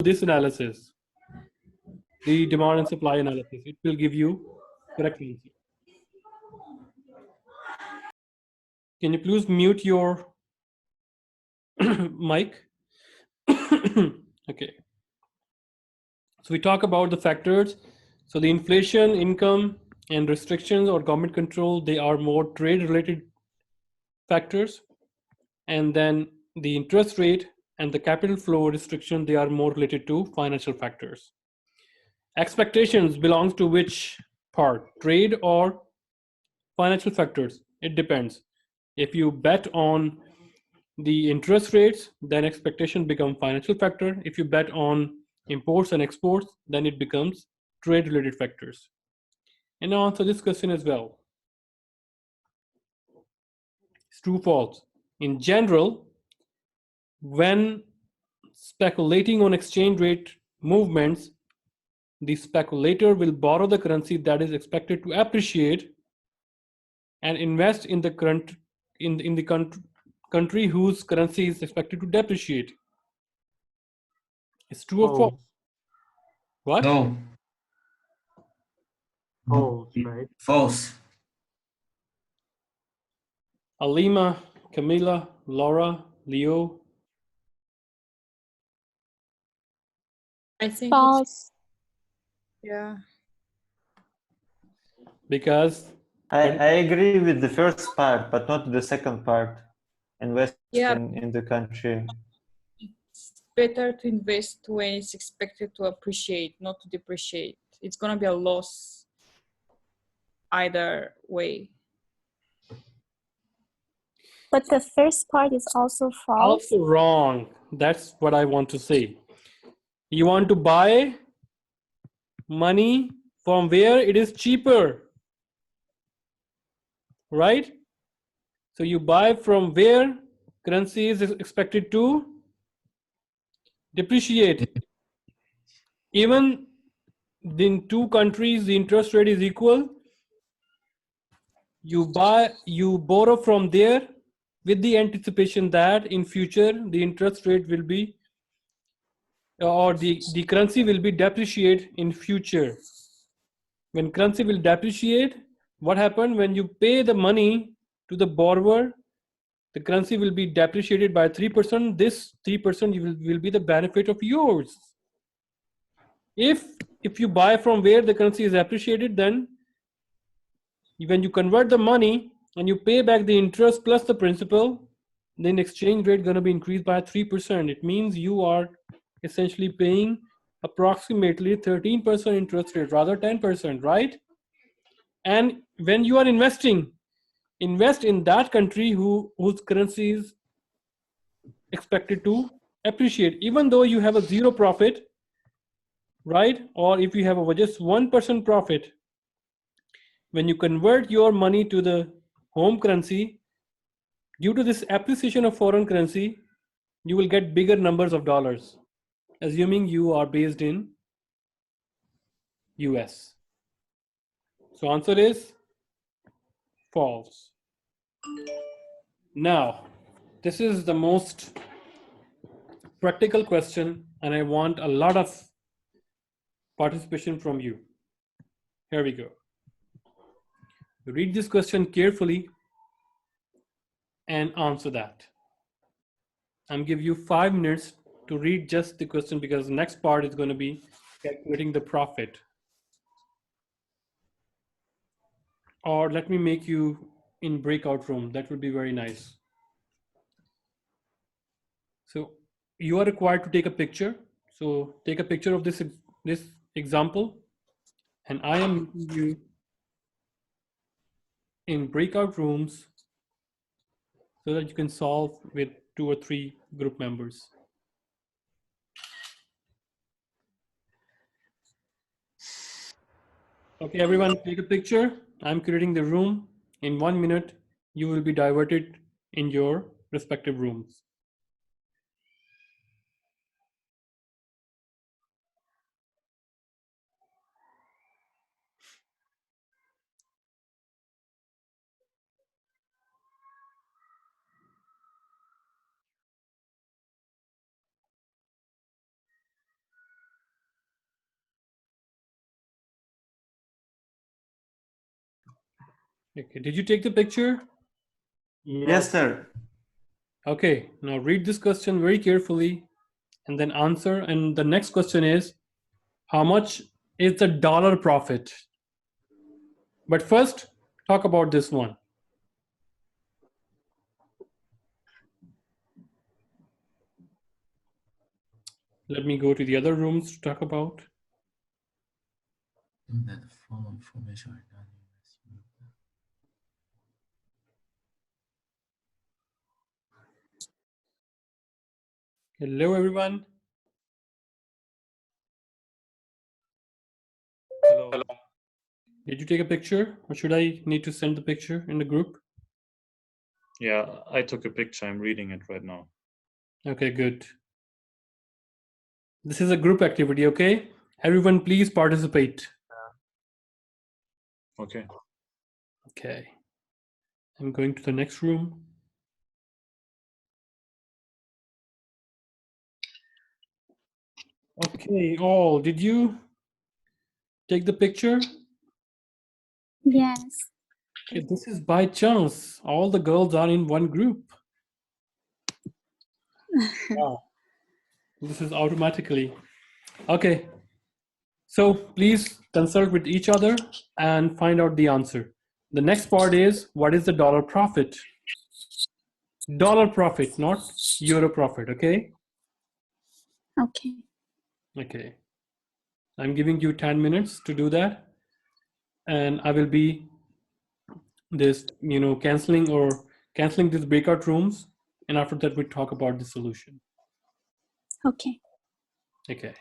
this analysis, the demand and supply analysis. It will give you correct answer. Can you please mute your mic? Okay. So we talk about the factors. So the inflation, income, and restrictions or government control, they are more trade-related factors. And then the interest rate and the capital flow restriction, they are more related to financial factors. Expectations belongs to which part? Trade or financial factors? It depends. If you bet on the interest rates, then expectation become financial factor. If you bet on imports and exports, then it becomes trade related factors. And now answer this question as well. It's true, false. In general, when speculating on exchange rate movements, the speculator will borrow the currency that is expected to appreciate and invest in the country whose currency is expected to depreciate. It's true or false? What? No. False, right? False. Alima, Camila, Laura, Leo. I think False. yeah. Because I agree with the first part, but not the second part. Invest Yeah. in the country. It's better to invest when it's expected to appreciate, not to depreciate. It's gonna be a loss either way. But the first part is also false. also wrong. That's what I want to say. You want to buy money from where it is cheaper, right? So you buy from where currency is expected to depreciate. Even in two countries, the interest rate is equal. You borrow from there with the anticipation that in future the interest rate will be or the currency will be depreciate in future. When currency will depreciate, what happened when you pay the money to the borrower, the currency will be depreciated by 3%. This 3% will be the benefit of yours. If you buy from where the currency is appreciated, then when you convert the money and you pay back the interest plus the principal, then exchange rate going to be increased by 3%. It means you are essentially paying approximately 13% interest rate, rather 10%, right? And when you are investing, invest in that country whose currency is expected to appreciate, even though you have a zero profit, right? Or if you have a just 1% profit, when you convert your money to the home currency, due to this appreciation of foreign currency, you will get bigger numbers of dollars, assuming you are based in US. So answer is false. Now, this is the most practical question, and I want a lot of participation from you. Here we go. Read this question carefully and answer that. I'm giving you 5 minutes to read just the question because the next part is going to be calculating the profit. Or let me make you in breakout room. That would be very nice. So you are required to take a picture. So take a picture of this example, and I am meeting you in breakout rooms so that you can solve with 2 or 3 group members. Okay, everyone, take a picture. I'm creating the room. In 1 minute, you will be diverted in your respective rooms. Okay, did you take the picture? Yes, sir. Okay, now read this question very carefully and then answer. And the next question is, how much is the dollar profit? But first, talk about this one. Let me go to the other rooms to talk about. That the following information are done. Hello, everyone. Hello. Did you take a picture, or should I need to send the picture in the group? Yeah, I took a picture. I'm reading it right now. Okay, good. This is a group activity, okay? Everyone, please participate. Okay. Okay. I'm going to the next room. Okay, all, did you take the picture? Yes. Okay, this is by chance. All the girls are in one group. Wow. This is automatically. Okay. So please consult with each other and find out the answer. The next part is, what is the dollar profit? Dollar profit, not euro profit, okay? Okay. Okay. I'm giving you 10 minutes to do that. And I will be canceling these breakout rooms. And after that, we talk about the solution. Okay. Okay.